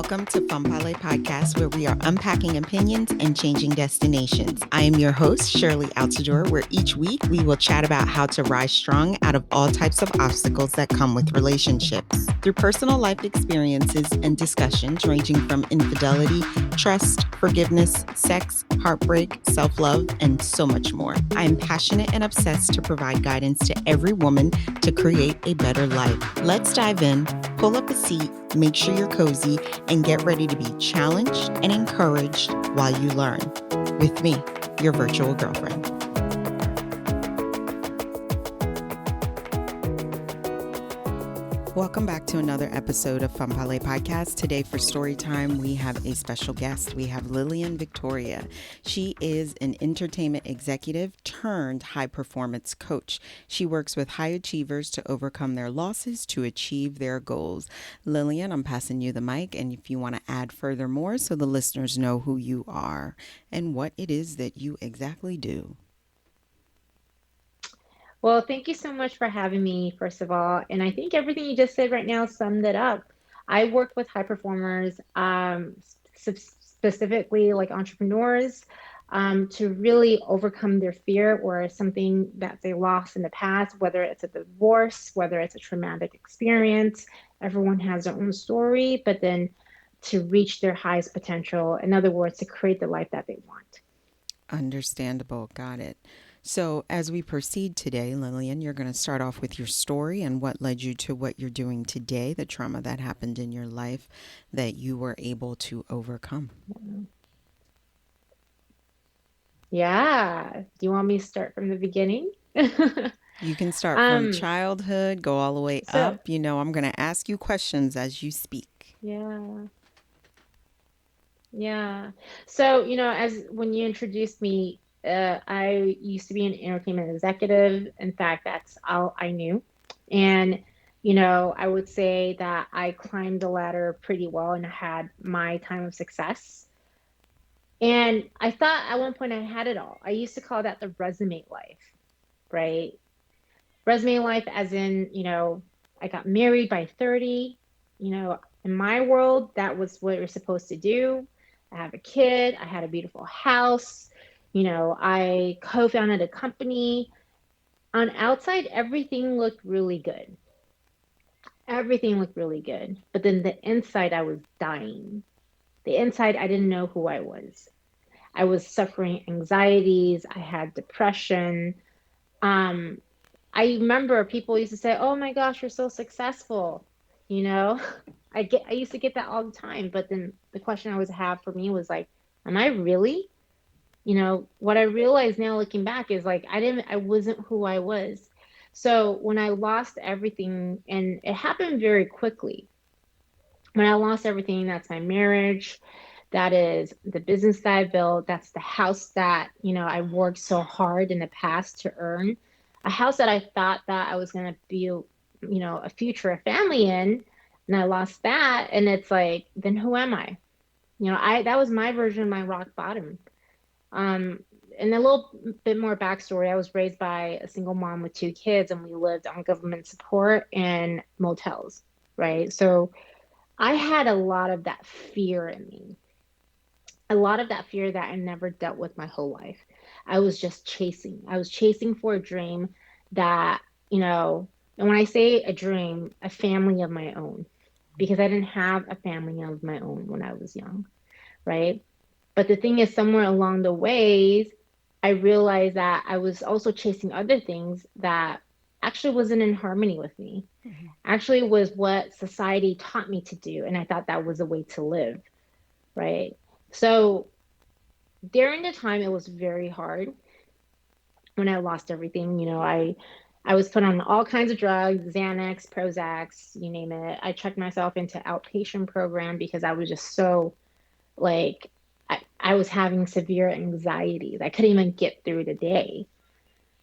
Welcome to Femme Parler Podcast, where we are unpacking opinions and changing destinations. I am your host, Sherley, where each week we will chat about how to rise strong out of all types of obstacles that come with relationships. Through personal life experiences and discussions ranging from infidelity, trust, forgiveness, sex, heartbreak, self-love, and so much more. I am passionate and obsessed to provide guidance to every woman to create a better life. Let's dive in, pull up a seat, make sure you're cozy, and get ready to be challenged and encouraged while you learn. With me, your virtual girlfriend. Welcome back to another episode of Femme Parler Podcast. Today for story time, we have a special guest. We have Lillian Victoria. She is an entertainment executive turned high performance coach. She works with high achievers to overcome their losses to achieve their goals. Lillian, I'm passing you the mic, and if you want to add further more so the listeners know who you are and what it is that you exactly do. Well, thank you so much for having me, first of all. And I think everything you just said right now summed it up. I work with high performers, specifically like entrepreneurs, to really overcome their fear or something that they lost in the past, whether it's a divorce, whether it's a traumatic experience. Everyone has their own story, but then to reach their highest potential. In other words, to create the life that they want. Understandable. Got it. So as we proceed today, Lillian, you're going to start off with your story and what led you to what you're doing today, the trauma that happened in your life that you were able to overcome. Yeah. Do you want me to start from the beginning? You can start from childhood, go all the way up. I'm going to ask you questions as you speak. Yeah. Yeah. So, as when you introduced me, I used to be an entertainment executive. In fact, that's all I knew. And, I would say that I climbed the ladder pretty well and had my time of success. And I thought at one point I had it all. I used to call that the resume life, right? Resume life, as in, I got married by 30. In my world, that was what you're supposed to do. I have a kid. I had a beautiful house. I co-founded a company. On outside, everything looked really good. Everything looked really good. But then the inside, I was dying. The inside, I didn't know who I was. I was suffering anxieties. I had depression. Um, I remember people used to say, "Oh my gosh, you're so successful." You know, I used to get that all the time. But then the question I always have for me was like, am I really? What I realize now looking back is like I wasn't who I was. So when I lost everything, and it happened very quickly. When I lost everything, that's my marriage, that is the business that I built, that's the house that, I worked so hard in the past to earn, a house that I thought that I was going to build, a future, a family in, and I lost that. And it's like, then who am I? That was my version of my rock bottom. And a little bit more backstory, I was raised by a single mom with two kids, and we lived on government support and motels, right? So I had a lot of that fear in me, a lot of that fear that I never dealt with my whole life. I was just chasing. I was chasing for a dream that, and when I say a dream, a family of my own, because I didn't have a family of my own when I was young, right? But the thing is, somewhere along the ways, I realized that I was also chasing other things that actually wasn't in harmony with me. Actually was what society taught me to do. And I thought that was a way to live, right? So during the time, it was very hard when I lost everything. I was put on all kinds of drugs, Xanax, Prozacs, you name it. I checked myself into outpatient program because I was just so like, I was having severe anxieties. I couldn't even get through the day,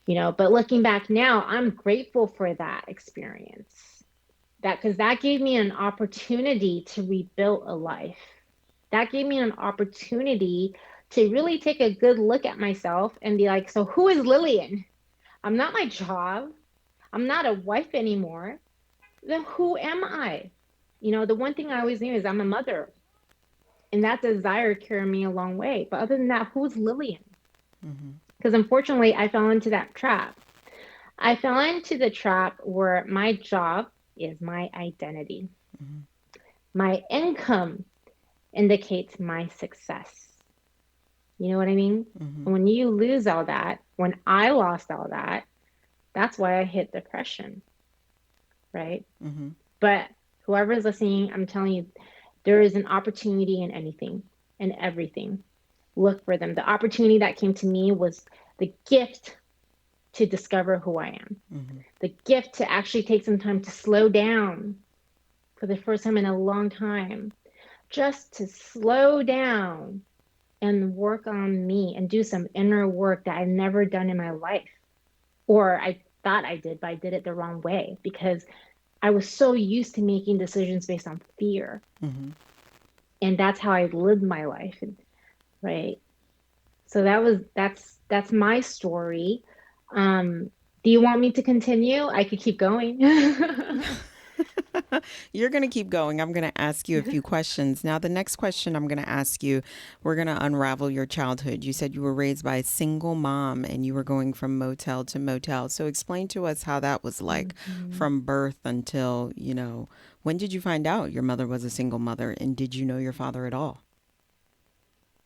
but looking back now, I'm grateful for that experience. Because that gave me an opportunity to rebuild a life. That gave me an opportunity to really take a good look at myself and be like, so who is Lillian? I'm not my job. I'm not a wife anymore. Then who am I? The one thing I always knew is I'm a mother. And that desire carried me a long way. But other than that, who's Lillian? Mm-hmm. Because unfortunately, I fell into that trap. I fell into the trap where my job is my identity. Mm-hmm. My income indicates my success. You know what I mean? Mm-hmm. When you lose all that, when I lost all that, that's why I hit depression, right? Mm-hmm. But whoever's listening, I'm telling you, there is an opportunity in anything and everything. Look for them. The opportunity that came to me was the gift to discover who I am, Mm-hmm. the gift to actually take some time to slow down for the first time in a long time, just to slow down and work on me and do some inner work that I've never done in my life. Or I thought I did, but I did it the wrong way because I was so used to making decisions based on fear. Mm-hmm. And that's how I lived my life. Right. So that's my story. Do you want me to continue? I could keep going. You're going to keep going. I'm going to ask you a few questions. Now, the next question I'm going to ask you, we're going to unravel your childhood. You said you were raised by a single mom and you were going from motel to motel. So explain to us how that was like Mhm. from birth until, when did you find out your mother was a single mother and did you know your father at all?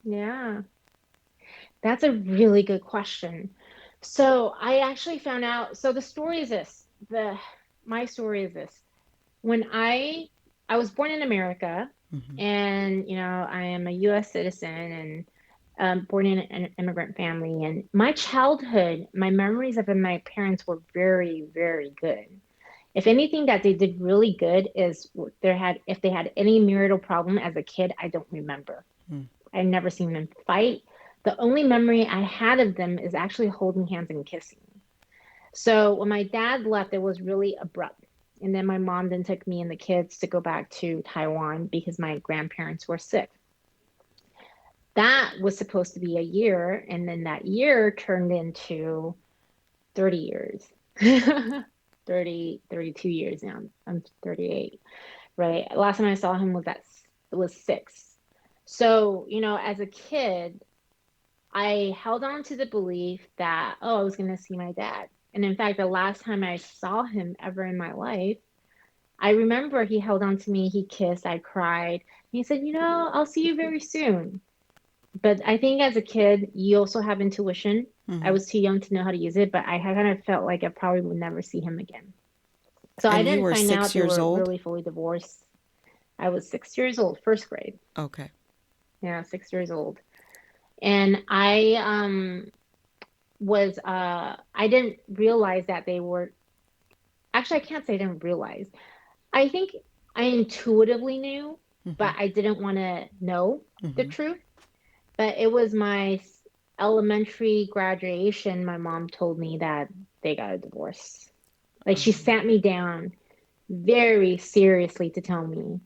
Yeah, that's a really good question. So I actually found out. So the story is this. The My story is this. When I was born in America, Mm-hmm. and I am a U.S. citizen and born in an immigrant family. And my childhood, my memories of my parents were very, very good. If anything that they did really good is if they had any marital problem as a kid, I don't remember. I've never seen them fight. The only memory I had of them is actually holding hands and kissing. So when my dad left, it was really abrupt. And then my mom then took me and the kids to go back to Taiwan because my grandparents were sick. That was supposed to be a year, and then that year turned into 30 years. 32 years now. I'm 38, right? Last time I saw him was 6. So, as a kid, I held on to the belief that, oh, I was going to see my dad. And in fact, the last time I saw him ever in my life, I remember he held on to me, he kissed, I cried. And he said, I'll see you very soon. But I think as a kid, you also have intuition. I Mm-hmm. was too young to know how to use it, but I kind of felt like I probably would never see him again. So I And you didn't were find out six they years were old? really fully divorced. I was 6 years old, first grade. Okay. Yeah, 6 years old. And I didn't realize that they were, actually, I can't say I didn't realize. I think I intuitively knew, Mm-hmm. but I didn't want to know the Mm-hmm. truth. But it was my elementary graduation. My mom told me that they got a divorce. Like she sat me down very seriously to tell me,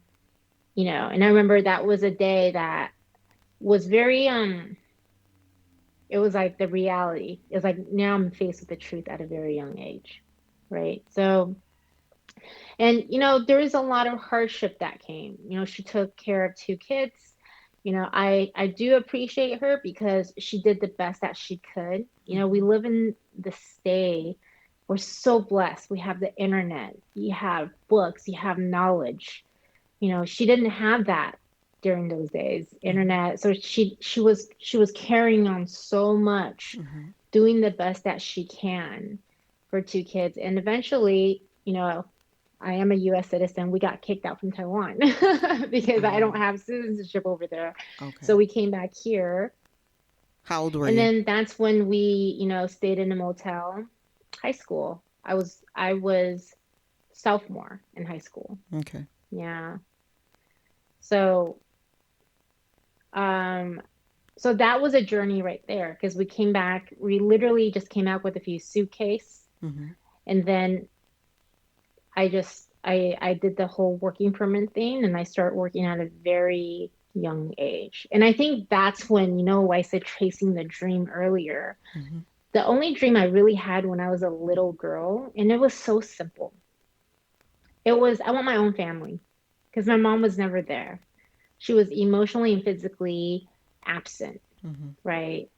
and I remember that was a day that was very, it was like the reality. It was like now I'm faced with the truth at a very young age. Right. So, and there was a lot of hardship that came. She took care of 2 kids. I do appreciate her because she did the best that she could. We live in this day. We're so blessed. We have the internet. You have books. You have knowledge. She didn't have that during those days. Mm-hmm. Internet. So she was carrying on so much, Mm-hmm. doing the best that she can for 2 kids. And eventually, I am a US citizen. We got kicked out from Taiwan because I don't Oh, have citizenship over there. So okay. we came back here. How old were And you? then that's when we, stayed in a motel. High school. I was sophomore in high school. Okay. Yeah. So um so that was a journey right there because we came back. We literally just came out with a few suitcase, Mm-hmm. and then I did the whole working permit thing, and I started working at a very young age. And I think that's when, I said chasing the dream earlier. Mm-hmm. The only dream I really had when I was a little girl, and it was so simple. It was I want my own family because my mom was never there. She was emotionally and physically absent, Mm-hmm. right?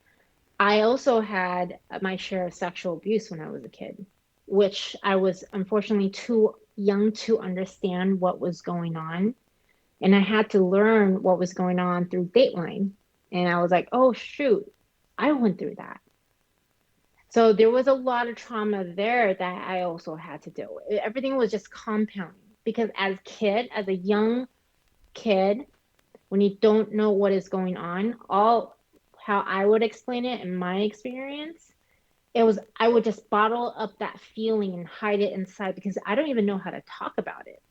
I also had my share of sexual abuse when I was a kid, which I was unfortunately too young to understand what was going on. And I had to learn what was going on through Dateline. And I was like, oh, shoot, I went through that. So there was a lot of trauma there that I also had to deal with. Everything was just compounding because as a young kid, when you don't know what is going on, all how I would explain it in my experience, it was I would just bottle up that feeling and hide it inside because I don't even know how to talk about it.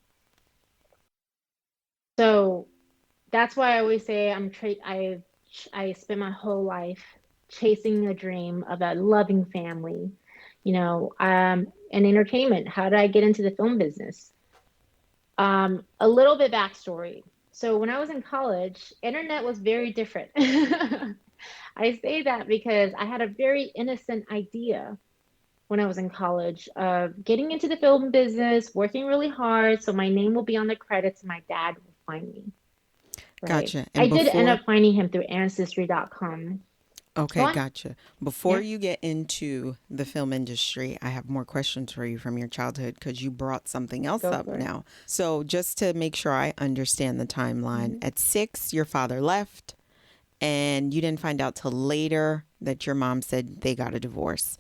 So that's why I always say I spent my whole life chasing a dream of a loving family, and entertainment. How did I get into the film business? A little bit backstory. So when I was in college, internet was very different. I say that because I had a very innocent idea when I was in college of getting into the film business, working really hard, so my name will be on the credits and my dad will find me. Right. Gotcha. I And did end before, up finding him through ancestry.com. Go okay, on. gotcha. Before Yeah, you get into the film industry, I have more questions for you from your childhood because you brought something else go up for it. now. So, just to make sure I understand the timeline, Mhm. at 6, your father left, and you didn't find out till later that your mom said they got a divorce.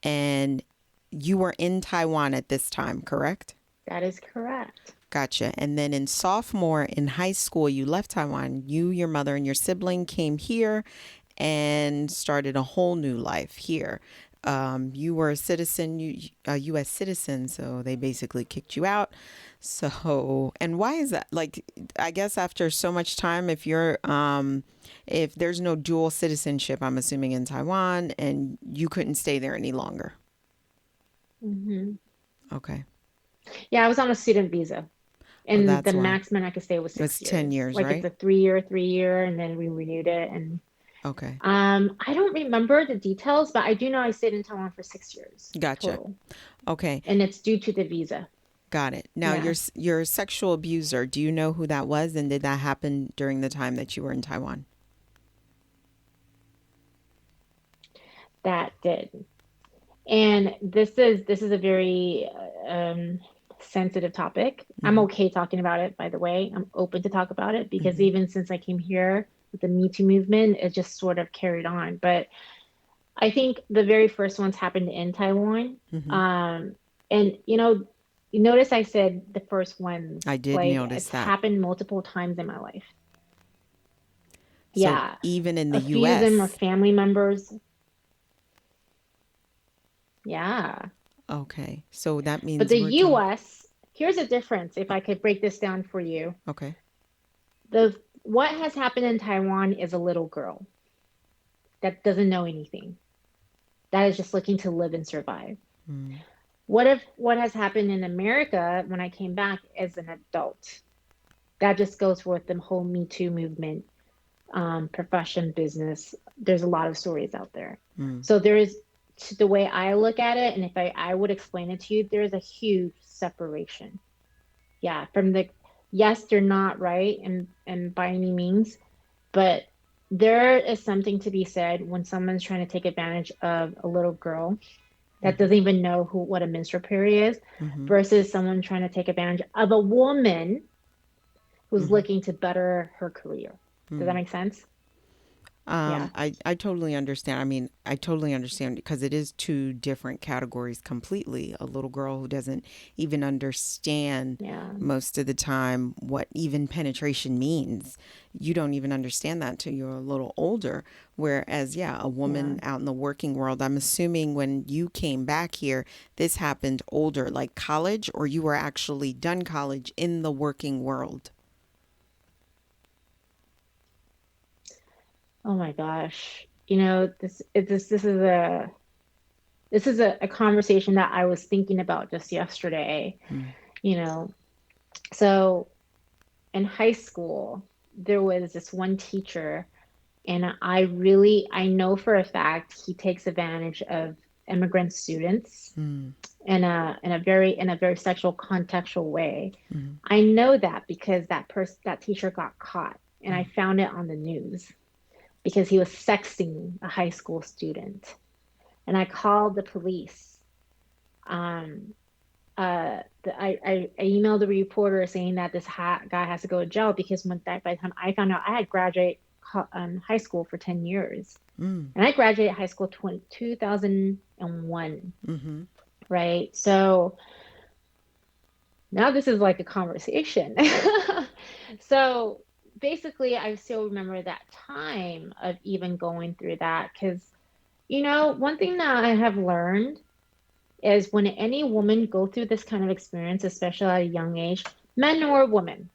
And you were in Taiwan at this time, correct? That is correct. Gotcha. And then in sophomore in high school, you left Taiwan. You, your mother, and your sibling came here and started a whole new life here. You were a citizen, a U.S. citizen, so they basically kicked you out. So, and why is that? Like, I guess after so much time, if there's no dual citizenship, I'm assuming in Taiwan, and you couldn't stay there any longer. Hmm. Okay. Yeah, I was on a student visa, Oh, and the that's why. maximum I could stay was It was six 10 years. years, Like it's right? a 3-year, and then we renewed it. And Okay. I don't remember the details, but I do know I stayed in Taiwan for 6 years Gotcha. total, Okay. and it's due to the visa. Got it. Now, Yeah, your sexual abuser, do you know who that was? And did that happen during the time that you were in Taiwan? that did. And this is a very sensitive topic. I'm Mm-hmm. okay talking about it, by the way. I'm open to talk about it because Mm-hmm. even since I came here with the Me Too movement, it just sort of carried on. But I think the very first ones happened in Taiwan. Mm-hmm. Um, and you notice I said the first ones, I did like notice it's that. happened multiple times in my life. So Yeah. even in the A few of them are U.S., family members. Yeah. okay. So that But means the we're talking. US, here's a difference if I could break this down for you. Okay. The what has happened in Taiwan is a little girl that doesn't know anything. That is just looking to live and survive. Mm. What has happened in America when I came back as an adult? That just goes with the whole Me Too movement, profession, business. There's a lot of stories out there. Mm. So there is the way I look at it, and if I would explain it to you, there is a huge separation. Yeah, from the yes, they're not right and by any means, but there is something to be said when someone's trying to take advantage of a little girl that Mm-hmm. doesn't even know what a menstrual period is Mm-hmm. versus someone trying to take advantage of a woman who's Mm-hmm. looking to better her career. Does that Mm. make sense? Yeah. I totally understand. I mean, I totally understand because it is two different categories completely. A little girl who doesn't even understand Yeah. most of the time what even penetration means. You don't even understand that till you're a little older. Whereas, yeah, a Yeah. woman out in the working world, I'm assuming when you came back here, this happened older, like college, or you were actually done college in the working world. Oh my gosh. This is a conversation that I was thinking about just yesterday. Mm. You know, so in high school, there was this one teacher, and I know for a fact he takes advantage of immigrant students Mm. in a very sexual contextual way. Mm. I know that because that teacher got caught. and I found it on the news because he was sexting a high school student. And I called the police. Um, I emailed the reporter saying that this guy has to go to jail because by the time I found out, I had graduated high school for 10 years. Mm. And I graduated high school 2001, Mm-hmm. right? So now this is like a conversation. So basically, I still remember that time of even going through that because, one thing that I have learned is when any woman go through this kind of experience, especially at a young age, men or women,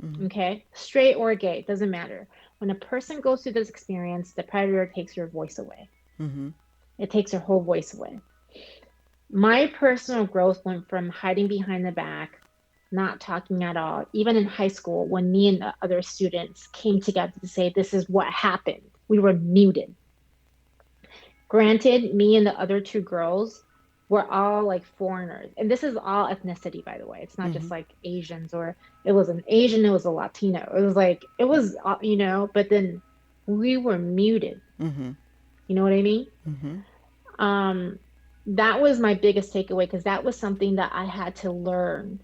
Mm-hmm. okay, straight or gay, doesn't matter. When a person goes through this experience, the predator takes your voice away. Mm-hmm. It takes your whole voice away. My personal growth went from hiding behind the back, not talking at all, even in high school when me and the other students came together to say, this is what happened. We were muted. Granted, me and the other two girls were all like foreigners. And this is all ethnicity, by the way. It's not just Mm-hmm. like Asians or it was an Asian, it was a Latino. It was like, but then we were muted. Mm-hmm. You know what I mean? Mm-hmm. Um, that was my biggest takeaway because that was something that I had to learn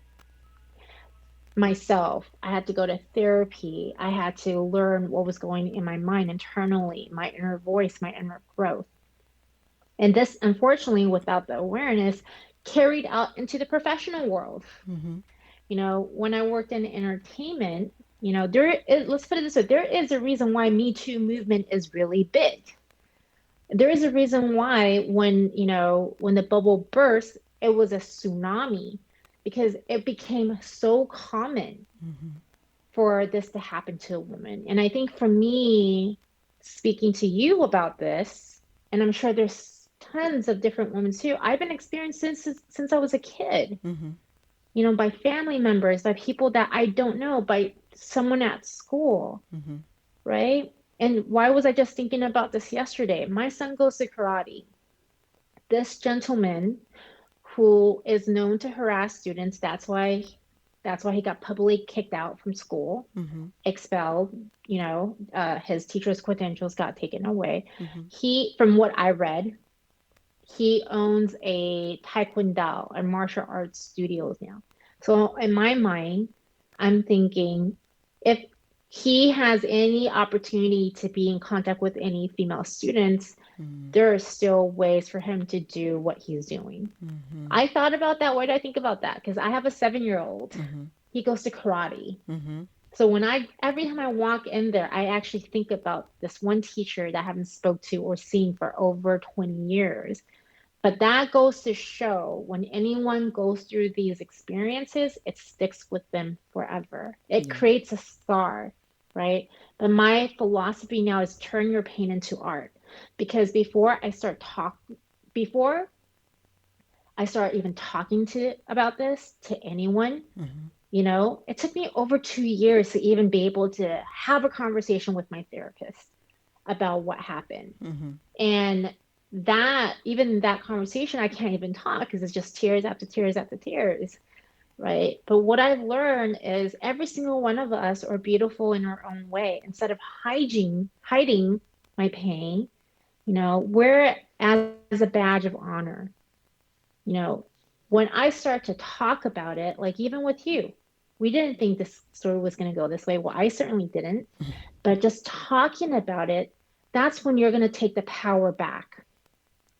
myself. I had to go to therapy. I had to learn what was going in my mind internally, my inner voice, my inner growth. And this, unfortunately, without the awareness, carried out into the professional world. Mm-hmm. When I worked in entertainment, let's put it this way, there is a reason why Me Too movement is really big. There is a reason why when the bubble burst, it was a tsunami because it became so common Mm-hmm. for this to happen to a woman. And I think for me, speaking to you about this, and I'm sure there's tons of different women too, I've been experiencing since I was a kid, Mm-hmm. by family members, by people that I don't know, by someone at school, Mm-hmm. right? And why was I just thinking about this yesterday? My son goes to karate. This gentleman who is known to harass students, that's why he got publicly kicked out from school, Mm-hmm. expelled, his teacher's credentials got taken away. Mm-hmm. From what I read, he owns a taekwondo and martial arts studios now. So in my mind, I'm thinking if he has any opportunity to be in contact with any female students, Mm-hmm. there are still ways for him to do what he's doing. Mm-hmm. I thought about that. Why did I think about that? Because I have a 7-year-old. Mm-hmm. He goes to karate. Mm-hmm. So every time I walk in there, I actually think about this one teacher that I haven't spoke to or seen for over 20 years. But that goes to show when anyone goes through these experiences, it sticks with them forever. It Yeah. creates a scar, right? But my philosophy now is turn your pain into art. Because before I start even talking about this to anyone, Mm-hmm. it took me over 2 years to even be able to have a conversation with my therapist about what happened. Mm-hmm. And even that conversation, I can't even talk because it's just tears after tears after tears, right? But what I've learned is every single one of us are beautiful in our own way. Instead of hiding my pain, wear it as a badge of honor. When I start to talk about it, like even with you, we didn't think this story was going to go this way. Well, I certainly didn't. But just talking about it, that's when you're going to take the power back.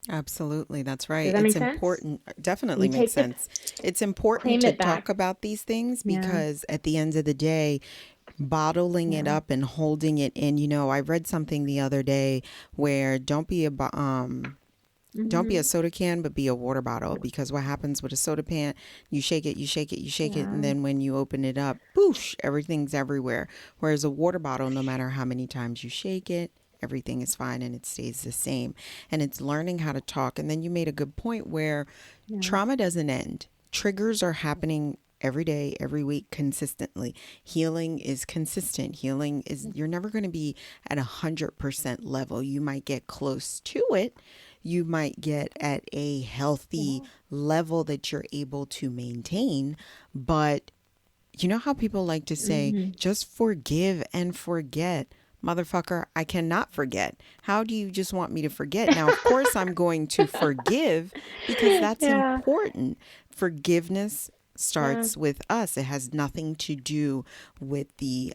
Absolutely. That's Does right. that It's make sense? important. Definitely You makes take sense. It's important claim to it talk back. about these things Yeah. because at the end of the day, bottling it Yeah. up and holding it in, I read something the other day where don't be a Mhm. soda can, but be a water bottle. Because what happens with a soda can, you shake it, you shake it, you shake it, and Yeah. then when you open it up, boosh, everything's everywhere. Whereas a water bottle, no matter how many times you shake it, everything is fine and it stays the same. And it's learning how to talk. And then you made a good point where Yeah. trauma doesn't end. Triggers are happening every day, every week, consistently. Healing is consistent. Healing is, you're never going to be at 100% level. You might get close to it. You might get at a healthy level that you're able to maintain, but You know how people like to say, Hmm. just forgive and forget? Motherfucker, I cannot forget. How do you just want me to forget? Now, of course, I'm going to forgive because that's Yeah. important. Forgiveness Yeah. starts with us. It has nothing to do with the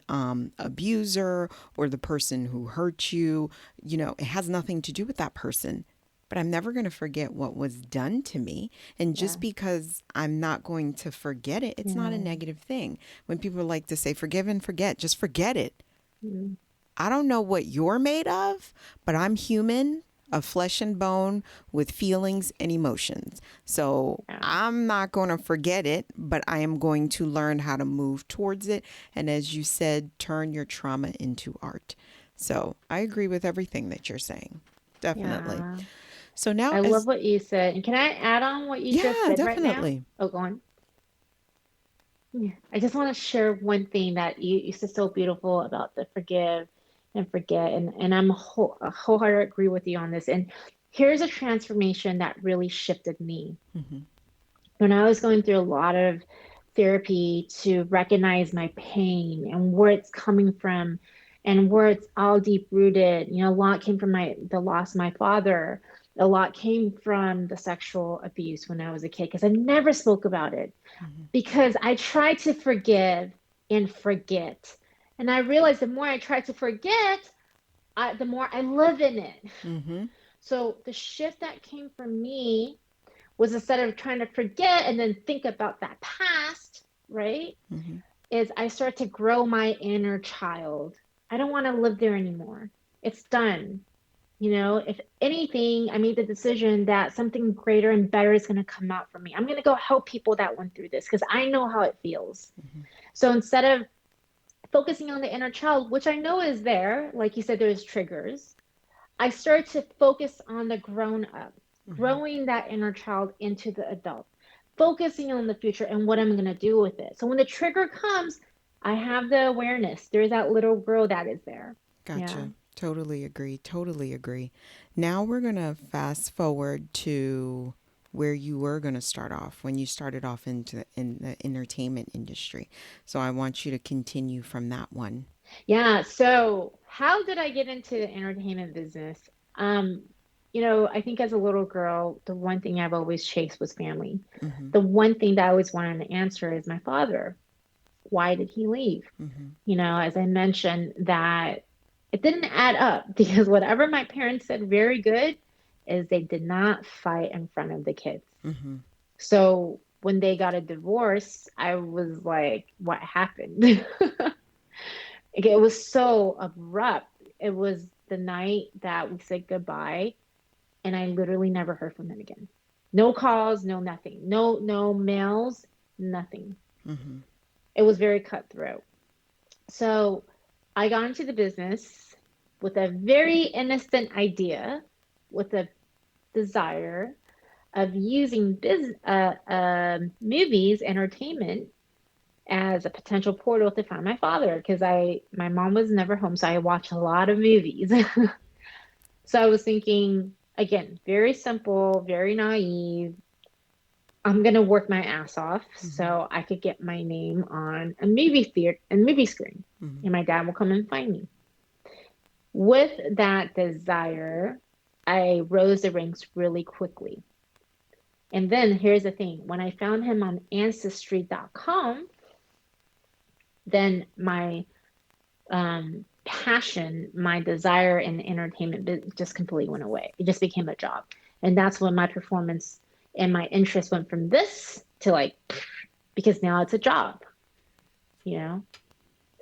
abuser or the person who hurt you. You know, it has nothing to do with that person. But I'm never going to forget what was done to me. And Yeah. just because I'm not going to forget it, it's not a Yeah. negative thing. When people like to say forgive and forget, just forget it. Mm. I don't know what you're made of, but I'm human, of flesh and bone, with feelings and emotions. So Yeah. I'm not going to forget it, but I am going to learn how to move towards it. And as you said, turn your trauma into art. So I agree with everything that you're saying. Definitely. Yeah. So now, I love as what you said. And can I add on what you just yeah, said right now? definitely. Oh, go on. Yeah. I just want to share one thing that you said so beautiful about the forgive and forget. And I'm wholeheartedly agree with you on this. And here's a transformation that really shifted me. Hmm. When I was going through a lot of therapy to recognize my pain and where it's coming from and where it's all deep rooted. A lot came from the loss of my father. A lot came from the sexual abuse when I was a kid because I never spoke about it Hmm. because I tried to forgive and forget. And I realized the more I tried to forget, the more I live in it. Hmm. So the shift that came from me was instead of trying to forget and then think about that past, right? Hmm. Is I start to grow my inner child. I don't want to live there anymore. It's done. If anything, I made the decision that something greater and better is going to come out for me. I'm going to go help people that went through this because I know how it feels. Hmm. So instead of focusing on the inner child, which I know is there, like you said, there's triggers, I started to focus on the grown up, Hmm. growing that inner child into the adult, focusing on the future and what I'm going to do with it. So when the trigger comes, I have the awareness. There's that little girl that is there. Yeah. Gotcha. Totally agree. Totally agree. Now we're going to fast forward to where you were going to start off when you started off in the entertainment industry. So I want you to continue from that one. Yeah. So how did I get into the entertainment business? Um, I think as a little girl, the one thing I've always chased was family. Mhm. The one thing that I always wanted to answer is my father. Why did he leave? Mhm. As I mentioned, that it didn't add up because whatever my parents said very good is they did not fight in front of the kids. Mhm. So when they got a divorce, I was like, what happened? It was so abrupt. It was the night that we said goodbye, and I literally never heard from them again. No calls, no nothing. No mails, nothing. Mhm. It was very cutthroat. So I got into the business with a very innocent idea, with a desire of using movies, entertainment, as a potential portal to find my father because my mom was never home, so I watched a lot of movies. So I was thinking, again, very simple, very naive. I'm gonna work my ass off Mhm. so I could get my name on a movie theater and movie screen, Mhm. and my dad will come and find me. With that desire, I rose the ranks really quickly. And then here's the thing, when I found him on ancestry.com, then my passion, my desire in entertainment just completely went away. It just became a job. And that's when my performance and my interest went from this to like, because now it's a job, you know?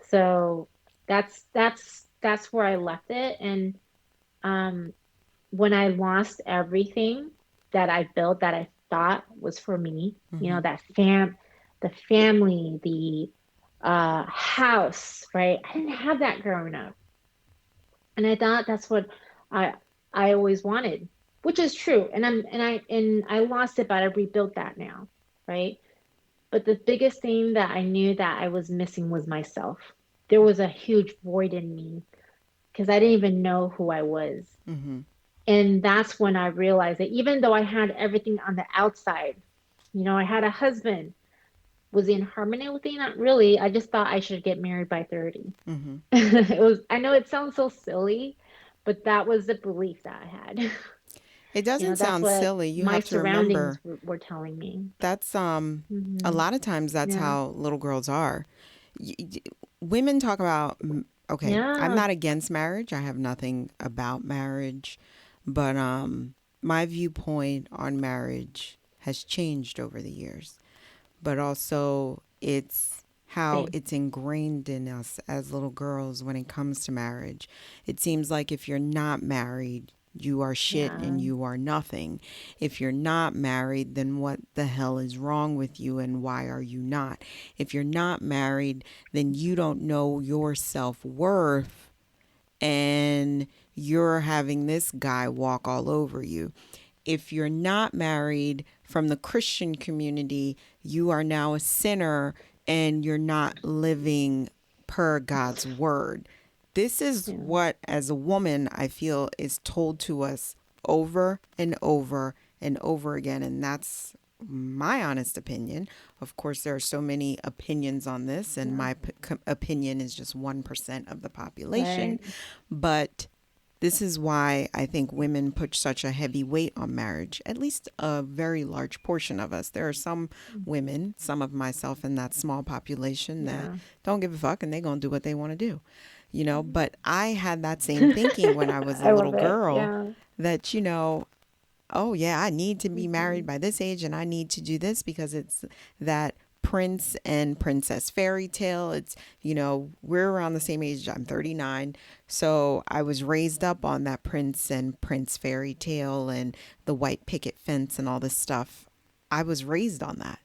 So that's where I left it. And um, when I lost everything that I built that I thought was for me, Mhm. the family, the house, right? I didn't have that growing up. And I thought that's what I I always wanted, which is true. And I lost it, but I rebuilt that now, right? But the biggest thing that I knew that I was missing was myself. There was a huge void in me because I didn't even know who I was. Mhm. And that's when I realized that even though I had everything on the outside, I had a husband, Was in harmony with me? Not really. I just thought I should get married by 30. Hmm. It was, I know it sounds so silly, but that was the belief that I had. It You know, doesn't that's sound what silly. You my have to surroundings remember were telling me. that's a Hmm. lot of times that's Yeah. how little girls are. Y- y- Women talk about okay, I'm Yeah. not against marriage. I have nothing about marriage, but my viewpoint on marriage has changed over the years. But also it's how Same. it's ingrained in us as little girls when it comes to marriage. It seems like if you're not married, you are shit Yeah. and you are nothing. If you're not married, then what the hell is wrong with you and why are you not? If you're not married, then you don't know your self worth and you're having this guy walk all over you. If you're not married from the Christian community, you are now a sinner and you're not living per God's word. This is Yeah. what, as a woman, I feel is told to us over and over and over again. And that's my honest opinion. Of course, there are so many opinions on this, and Yeah. my opinion is just 1% of the population. Right. But this is why I think women put such a heavy weight on marriage, at least a very large portion of us. There are some women, some of myself in that small population that Yeah. don't give a fuck and they're going to do what they want to do, you know. But I had that same thinking when I was a I little love it. girl Yeah. that, oh yeah, I need to be married Hmm. by this age and I need to do this because it's that prince and princess fairy tale. It's, we're around the same age. I'm 39. So I was raised up on that prince and prince fairy tale and the white picket fence and all this stuff. I was raised on that.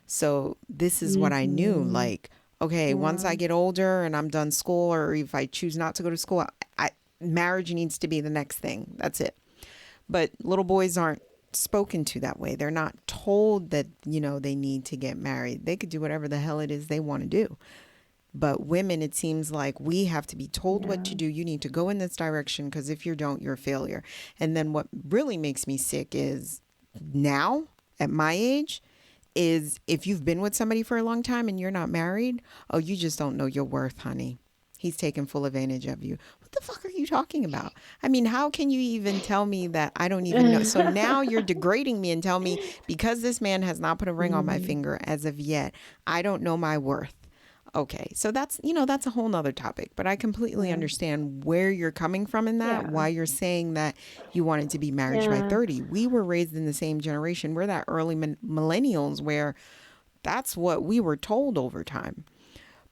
So this is what I knew. Hmm. Like, okay, once Yeah. I get older and I'm done school, or if I choose not to go to school, marriage needs to be the next thing. That's it. But little boys aren't spoken to that way. They're not told that, they need to get married. They could do whatever the hell it is they want to do. But women, it seems like we have to be told what to Yeah. do. You need to go in this direction because if you don't, you're a failure. And then what really makes me sick is now at my age is if you've been with somebody for a long time and you're not married, oh, you just don't know your worth, honey. He's taking full advantage of you. What the fuck are you talking about? I mean, how can you even tell me that I don't even know? So now you're degrading me and tell me because this man has not put a ring on my Hmm. finger as of yet, I don't know my worth. Okay, so that's a whole nother topic, but I completely Yeah. understand where you're coming from in that, Yeah. why you're saying that you wanted to be married by Yeah. 30. We were raised in the same generation. We're that early millennials where that's what we were told over time.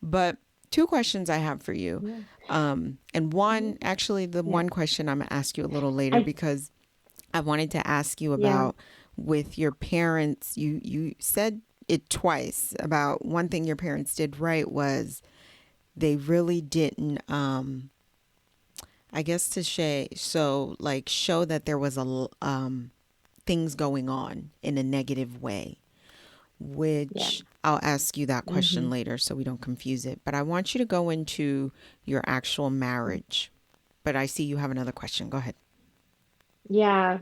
But two questions I have for you. Yeah. And one, actually, the Yeah. one question I'm going to ask you a little later I. because I wanted to ask you Yeah. about with your parents. You said it twice about one thing your parents did right was they really didn't I guess to show that there was things going on in a negative way, Yeah. which I'll ask you that Hmm. question later so we don't confuse it. But I want you to go into your actual marriage. But I see you have another question. Go ahead. Yeah.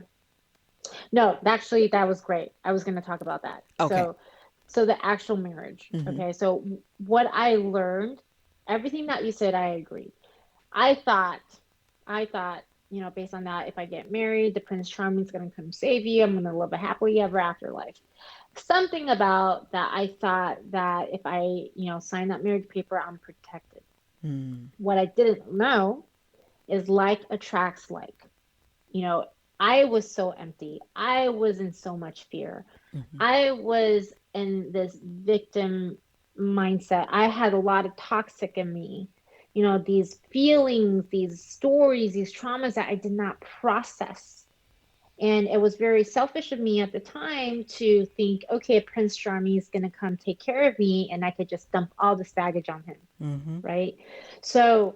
No, actually, that was great. I was going to talk about that. Okay. So the actual marriage. Mm-hmm. Okay. So what I learned, everything that you said, I agree. I thought, I thought, based on that, if I get married, the Prince Charming's going to come save you. I'm going to live a happily ever after life. Something about that, I thought that if I, sign that marriage paper, I'm protected. Mm-hmm. What I didn't know is like attracts like. You know, I was so empty. I was in so much fear. Mm-hmm. I was in this victim mindset. I had a lot of toxic in me. These feelings, these stories, these traumas that I did not process. And it was very selfish of me at the time to think, okay, Prince Charming is going to come take care of me and I could just dump all this baggage on him, Mm-hmm. right? So,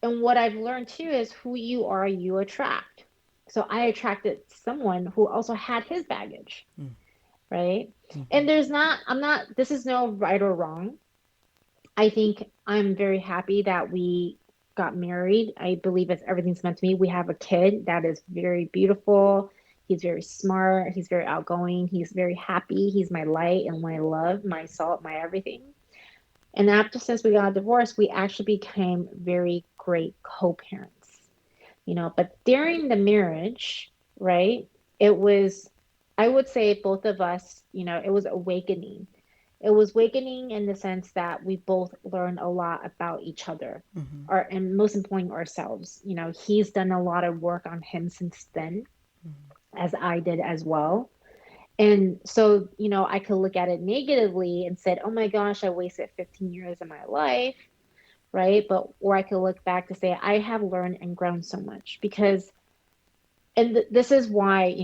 and what I've learned too is who you are, you attract. So I attracted someone who also had his baggage, right? Mm-hmm. And this is no right or wrong. I think I'm very happy that we got married. I believe it's everything's meant to be. We have a kid that is very beautiful. He's very smart. He's very outgoing. He's very happy. He's my light and my love, my salt, my everything. And after since we got divorced, we actually became very great co-parents, but during the marriage, right, it was, I would say both of us, it was awakening. It was awakening in the sense that we both learned a lot about each other, Mm-hmm. and most importantly, ourselves. He's done a lot of work on him since then, as I did as well. And so, I could look at it negatively and said, oh my gosh, I wasted 15 years of my life, right? But, or I could look back to say, I have learned and grown so much because, and this is why,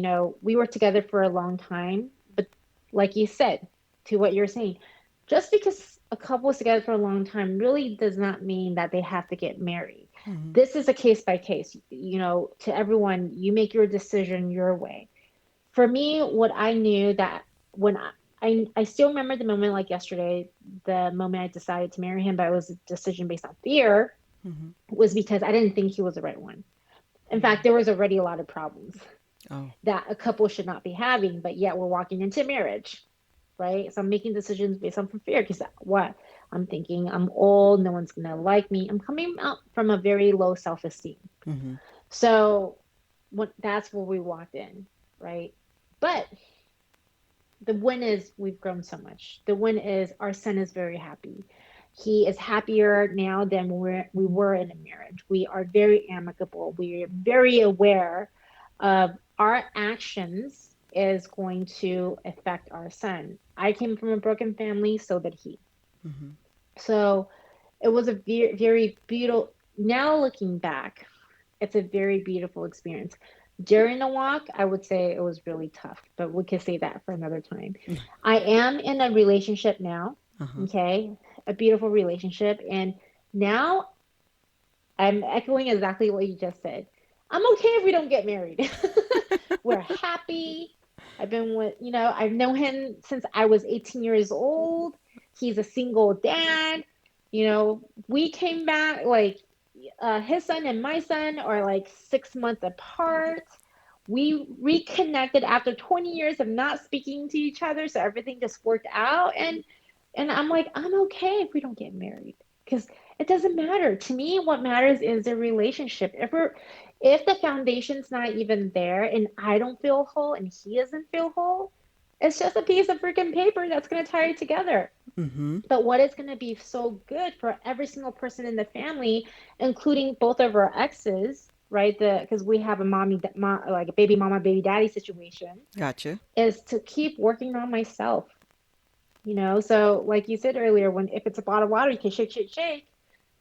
we were together for a long time. But like you said, to what you're saying, just because a couple is together for a long time really does not mean that they have to get married. Mm-hmm. This is a case by case, to everyone, you make your decision your way. For me, what I knew that when I still remember the moment like yesterday, the moment I decided to marry him, but it was a decision based on fear, Mm-hmm. was because I didn't think he was the right one. In fact, there was already a lot of problems Oh. that a couple should not be having, but yet we're walking into marriage, right? So I'm making decisions based on fear because what? I'm thinking I'm old, no one's gonna like me. I'm coming out from a very low self-esteem. Mm-hmm. So that's where we walked in, right? But the win is we've grown so much. The win is our son is very happy. He is happier now than we were in a marriage. We are very amicable. We are very aware of our actions is going to affect our son. I came from a broken family, so did he. Mm-hmm. So it was a very, very beautiful. Now looking back, it's a very beautiful experience. During the walk, I would say it was really tough, but we could say that for another time. I am in a relationship now, Uh-huh. okay? A beautiful relationship. And now I'm echoing exactly what you just said. I'm okay if we don't get married. We're happy. I've been with, I've known him since I was 18 years old. He's a single dad. We came back like his son and my son are like 6 months apart. We reconnected after 20 years of not speaking to each other, so everything just worked out. And I'm like, I'm okay if we don't get married because it doesn't matter. To me, what matters is the relationship. If the foundation's not even there and I don't feel whole and he doesn't feel whole, it's just a piece of freaking paper that's going to tie it together. Mm-hmm. But what is going to be so good for every single person in the family, including both of our exes, right? Because we have a like a baby mama, baby daddy situation, Gotcha. is to keep working on myself. So like you said earlier, when if it's a pot of water, you can shake, shake, shake,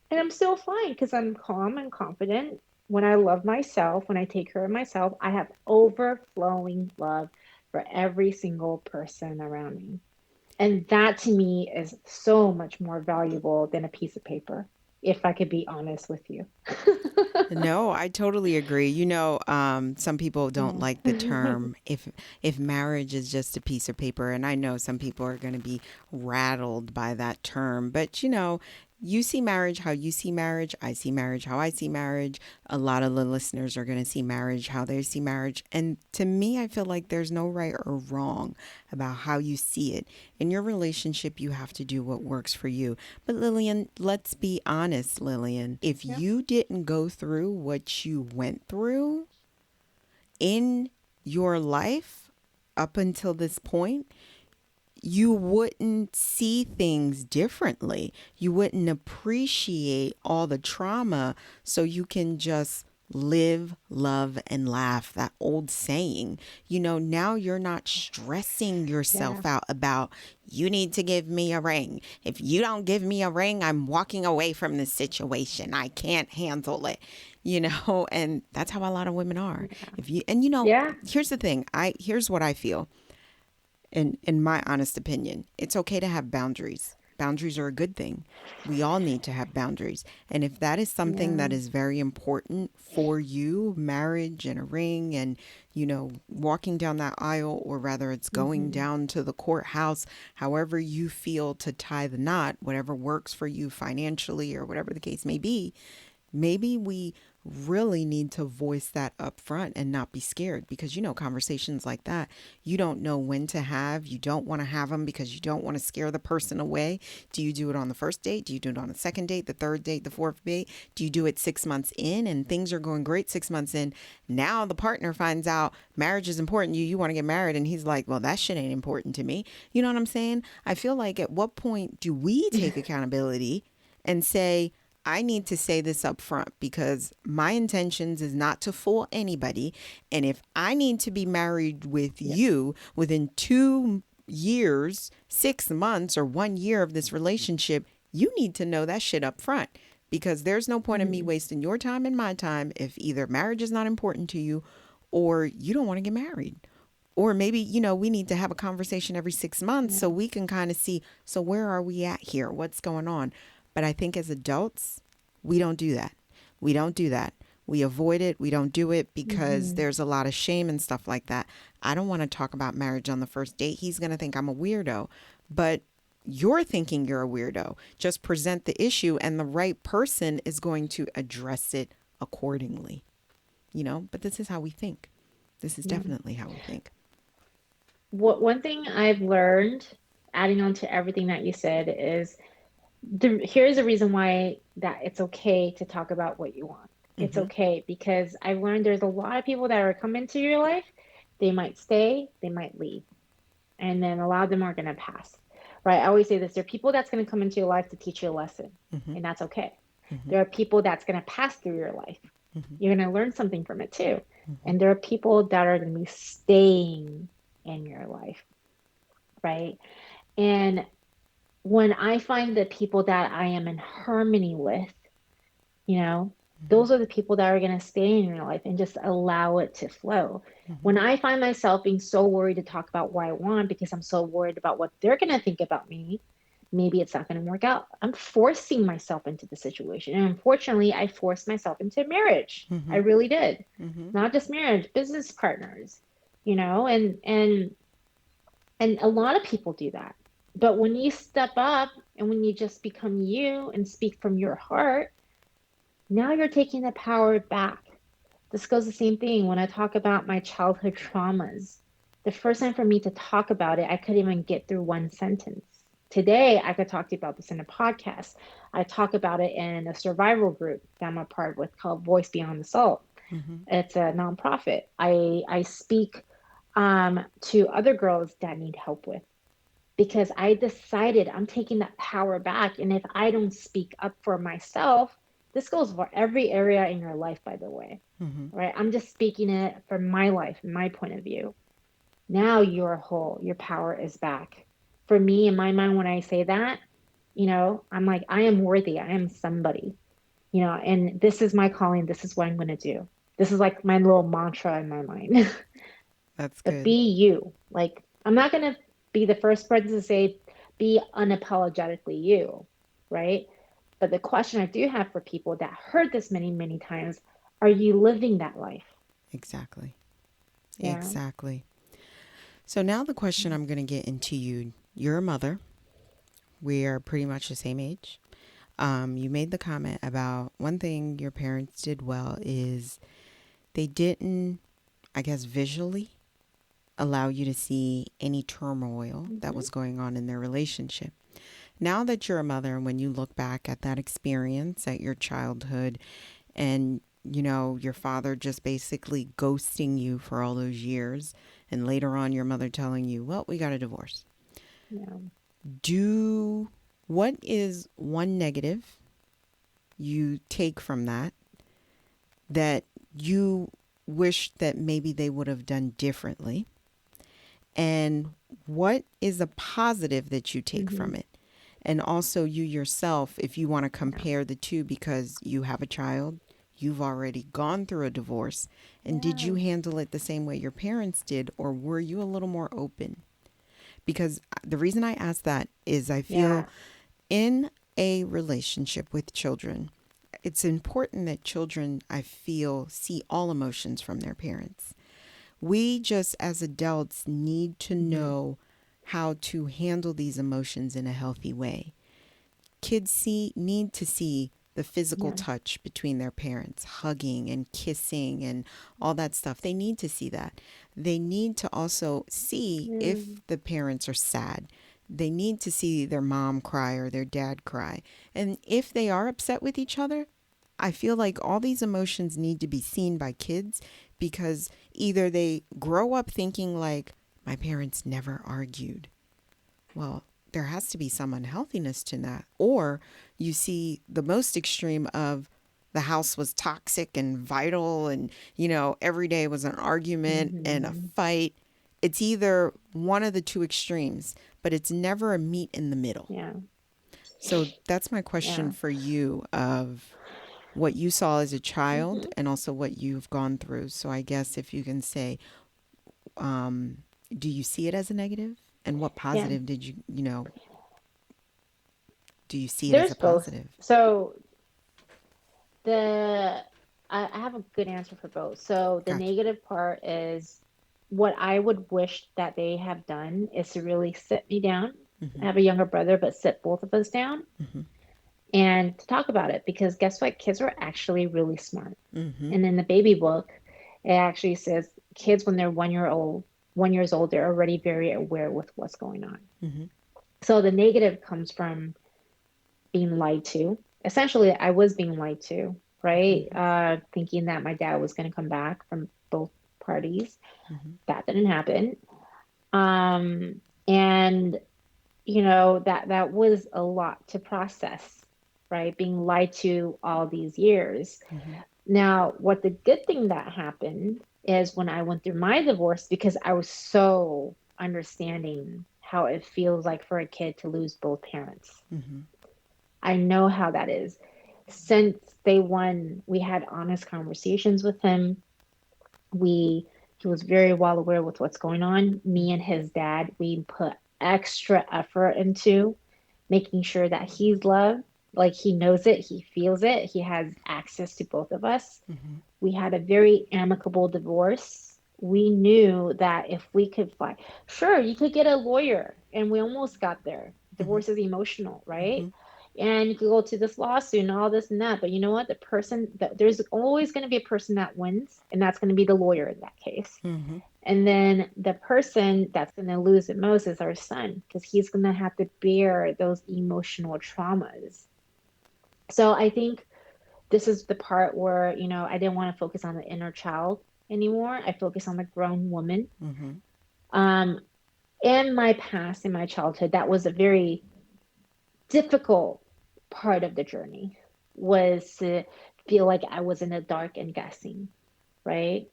and I'm still fine because I'm calm and confident. When I love myself, when I take care of myself, I have overflowing love for every single person around me. And that to me is so much more valuable than a piece of paper, if I could be honest with you. No, I totally agree. Some people don't Yeah. like the term if marriage is just a piece of paper, and I know some people are going to be rattled by that term, but you see marriage how you see marriage. I see marriage how I see marriage. A lot of the listeners are going to see marriage how they see marriage. And to me, I feel like there's no right or wrong about how you see it. In your relationship, you have to do what works for you. But Lillian, let's be honest, Lillian. If Yeah. you didn't go through what you went through in your life up until this point, you wouldn't see things differently. You wouldn't appreciate all the trauma, so you can just live, love, and laugh. That old saying. Now you're not stressing yourself Yeah. out about, you need to give me a ring. If you don't give me a ring, I'm walking away from this situation. I can't handle it. And that's how a lot of women are. Yeah. Here's the thing. Here's what I feel. In my honest opinion, it's okay to have boundaries. Boundaries are a good thing. We all need to have boundaries. And if that is something Yeah. that is very important for you, marriage and a ring and, walking down that aisle, or rather it's going Hmm. down to the courthouse, however you feel to tie the knot, whatever works for you financially or whatever the case may be, Maybe we really need to voice that up front and not be scared, because, conversations like that, you don't know when to have. You don't want to have them because you don't want to scare the person away. Do you do it on the first date? Do you do it on the second date, the third date, the fourth date? Do you do it 6 months in and things are going great 6 months in? Now the partner finds out marriage is important. You want to get married, and he's like, well, that shit ain't important to me. You know what I'm saying? I feel like, at what point do we take accountability and say, I need to say this up front, because my intentions is not to fool anybody. And if I need to be married with you within 2 years, 6 months, or 1 year of this relationship, you need to know that shit up front, because there's no point in me wasting your time and my time if either marriage is not important to you or you don't want to get married. Or maybe, we need to have a conversation every 6 months so we can kind of see, so where are we at here? What's going on? But I think as adults, we don't do that. We don't do that. We avoid it. We don't do it because there's a lot of shame and stuff like that. I don't want to talk about marriage on the first date. He's going to think I'm a weirdo. But you're thinking you're a weirdo. Just present the issue and the right person is going to address it accordingly. But this is how we think. This is definitely how we think. One thing I've learned, adding on to everything that you said, is here's a reason why that it's okay to talk about what you want. It's okay, because I've learned there's a lot of people that are coming into your life. They might stay, they might leave, and then a lot of them are going to pass. Right? I always say this: there are people that's going to come into your life to teach you a lesson, and that's okay. There are people that's going to pass through your life. You're going to learn something from it too. And there are people that are going to be staying in your life, right? And when I find the people that I am in harmony with, those are the people that are going to stay in your life and just allow it to flow. When I find myself being so worried to talk about what I want because I'm so worried about what they're going to think about me, maybe it's not going to work out. I'm forcing myself into the situation. And unfortunately, I forced myself into marriage. I really did. Not just marriage, business partners, and a lot of people do that. But when you step up and when you just become you and speak from your heart, now you're taking the power back. This goes the same thing when I talk about my childhood traumas. The first time for me to talk about it, I couldn't even get through one sentence. Today, I could talk to you about this in a podcast. I talk about it in a survival group that I'm a part with called Voice Beyond Assault. It's a nonprofit. I speak to other girls that need help with, because I decided I'm taking that power back. And if I don't speak up for myself, this goes for every area in your life, by the way, right? I'm just speaking it for my life, my point of view. Now you're whole, your power is back. For me, in my mind, when I say that, I'm like, I am worthy. I am somebody, and this is my calling. This is what I'm going to do. This is like my little mantra in my mind. That's But good. be you. Like, I'm not going to be the first person to say, be unapologetically you, right? But the question I do have for people that heard this many, many times, are you living that life? Exactly. Yeah. Exactly. So now the question I'm going to get into you. You're a mother. We are pretty much the same age. You made the comment about one thing your parents did well is they didn't, I guess, visually allow you to see any turmoil that was going on in their relationship. Now that you're a mother, and when you look back at that experience at your childhood and, your father just basically ghosting you for all those years, and later on your mother telling you, well, we got a divorce. Yeah. What is one negative you take from that you wish that maybe they would have done differently? And what is a positive that you take from it? And also you yourself, if you want to compare the two, because you have a child, you've already gone through a divorce. And did you handle it the same way your parents did, or were you a little more open? Because the reason I ask that is I feel in a relationship with children, it's important that children, I feel, see all emotions from their parents. We just as adults need to know how to handle these emotions in a healthy way. Kids need to see the physical Yeah. touch between their parents, hugging and kissing and all that stuff. They need to see that. They need to also see if Mm. the parents are sad. They need to see their mom cry or their dad cry. And if they are upset with each other, I feel like all these emotions need to be seen by kids, because either they grow up thinking like, my parents never argued. Well, there has to be some unhealthiness to that. Or you see the most extreme of, the house was toxic and vital, and, every day was an argument and a Mm-hmm. fight. It's either one of the two extremes, but it's never a meet in the middle. Yeah. So that's my question Yeah. for you, of what you saw as a child Mm-hmm. and also what you've gone through. So I guess if you can say, um, do you see it as a negative? And what Yeah. positive did do you see it as There's a both. positive? So the I have a good answer for both. So the Gotcha. negative part is, what I would wish that they have done is to really sit me down. I Mm-hmm. have a younger brother, but sit both of us down Mm-hmm. and to talk about it, because guess what? Kids are actually really smart. Mm-hmm. And in the baby book, it actually says kids when they're 1 years old, they're already very aware with what's going on. Mm-hmm. So the negative comes from being lied to. Essentially, I was being lied to, right? Mm-hmm. Thinking that my dad was going to come back from both parties. Mm-hmm. That didn't happen. And that was a lot to process, right? Being lied to all these years. Mm-hmm. Now, what the good thing that happened is when I went through my divorce, because I was so understanding how it feels like for a kid to lose both parents. Mm-hmm. I know how that is. Since day one, we had honest conversations with him. We He was very well aware with what's going on. Me and his dad, we put extra effort into making sure that he's loved. Like, he knows it, he feels it, he has access to both of us. Mm-hmm. We had a very amicable divorce. We knew that if we could fight, sure, you could get a lawyer, and we almost got there. Mm-hmm. Divorce is emotional, right? Mm-hmm. And you could go to this lawsuit and all this and that. But you know what? The person that there's always going to be a person that wins, and that's going to be the lawyer in that case. Mm-hmm. And then the person that's going to lose it most is our son, because he's going to have to bear those emotional traumas. So I think this is the part where, I didn't want to focus on the inner child anymore. I focused on the grown woman. Mm-hmm. Um, in my past, in my childhood, that was a very difficult part of the journey, was to feel like I was in the dark and guessing, right?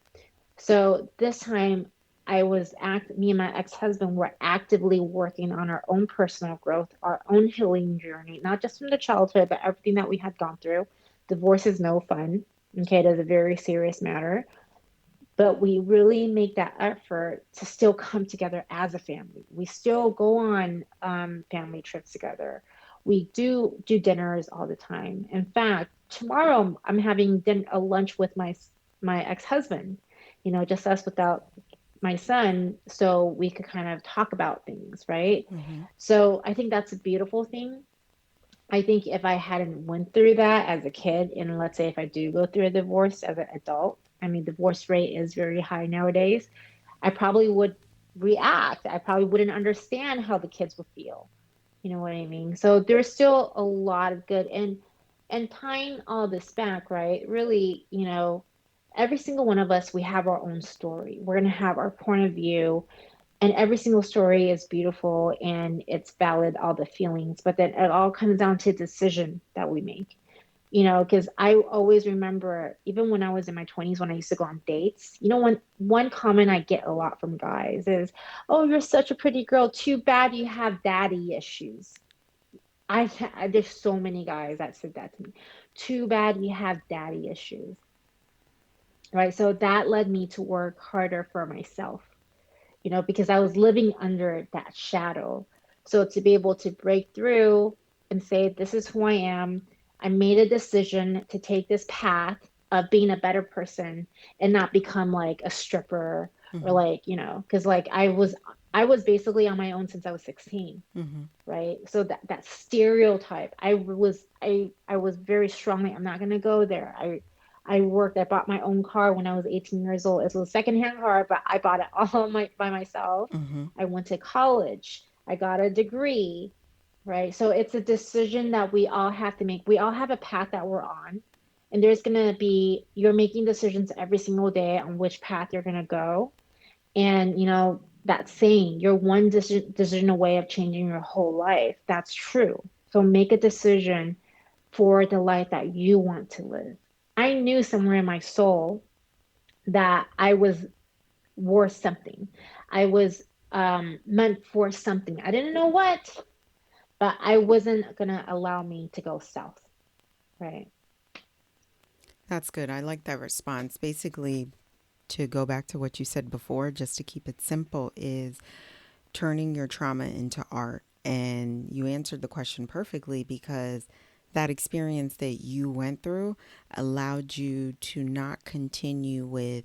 So this time me and my ex-husband were actively working on our own personal growth, our own healing journey, not just from the childhood, but everything that we had gone through. Divorce is no fun. Okay, it is a very serious matter. But we really make that effort to still come together as a family. We still go on family trips together. We do dinners all the time. In fact, tomorrow I'm having a lunch with my ex-husband, just us without my son, so we could kind of talk about things, right? Mm-hmm. So I think that's a beautiful thing. I think if I hadn't went through that as a kid, and let's say if I do go through a divorce as an adult, I mean, divorce rate is very high nowadays, I probably would react. I probably wouldn't understand how the kids would feel. You know what I mean? So there's still a lot of good, and tying all this back, right? Really, every single one of us, we have our own story. We're going to have our point of view, and every single story is beautiful and it's valid, all the feelings, but then it all comes down to decision that we make. Because I always remember, even when I was in my 20s, when I used to go on dates, one comment I get a lot from guys is, "Oh, you're such a pretty girl. Too bad you have daddy issues." There's so many guys that said that to me. Too bad you have daddy issues, right? So that led me to work harder for myself, because I was living under that shadow. So to be able to break through and say, this is who I am, I made a decision to take this path of being a better person and not become like a stripper, or Mm-hmm. like, because like I was basically on my own since I was 16, Mm-hmm. right? So that stereotype, I was very strongly, I'm not gonna go there. I worked, I bought my own car when I was 18 years old. It was a secondhand car, but I bought it all by myself. Mm-hmm. I went to college. I got a degree, right? So it's a decision that we all have to make. We all have a path that we're on, and there's gonna be, you're making decisions every single day on which path you're gonna go. And that saying, you're one decision away of changing your whole life. That's true. So make a decision for the life that you want to live. I knew somewhere in my soul that I was worth something. I was meant for something. I didn't know what, but I wasn't gonna allow me to go south. Right. That's good. I like that response. Basically, to go back to what you said before, just to keep it simple, is turning your trauma into art. And you answered the question perfectly, because that experience that you went through allowed you to not continue with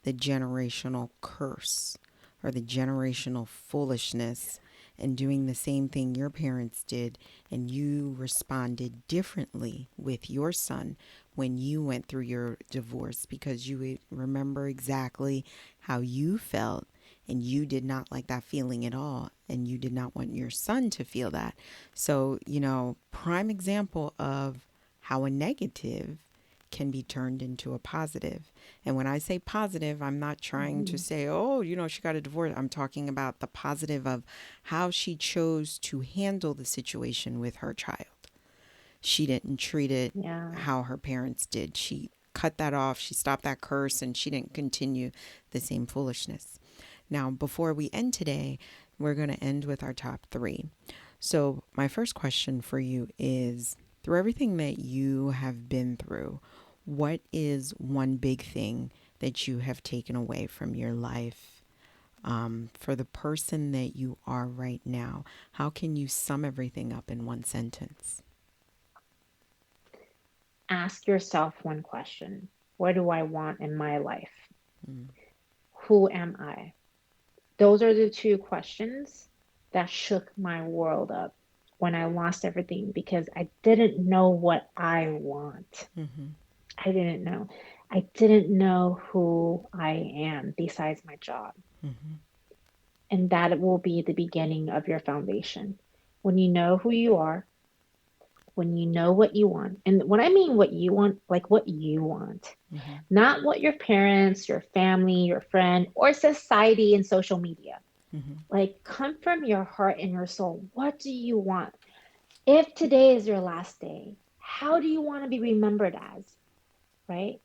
the generational curse or the generational foolishness and doing the same thing your parents did. And you responded differently with your son when you went through your divorce, because you would remember exactly how you felt, and you did not like that feeling at all, and you did not want your son to feel that. So, prime example of how a negative can be turned into a positive. And when I say positive, I'm not trying to Mhm. say, oh, she got a divorce. I'm talking about the positive of how she chose to handle the situation with her child. She didn't treat it Yeah. how her parents did. She cut that off. She stopped that curse, and she didn't continue the same foolishness. Now, before we end today, we're going to end with our top 3. So my first question for you is, through everything that you have been through, what is one big thing that you have taken away from your life, for the person that you are right now? How can you sum everything up in one sentence? Ask yourself one question. What do I want in my life? Mm, Who am I? Those are the two questions that shook my world up when I lost everything, because I didn't know what I want. mm-hmm, I didn't know. I didn't know who I am besides my job. mm-hmm, And that will be the beginning of your foundation. When you know who you are, when you know what you want, and when I mean what you want, like what you want, mm-hmm, not what your parents, your family, your friend, or society and social media. mm-hmm, Like, come from your heart and your soul. What do you want? If today is your last day, how do you want to be remembered as? Right?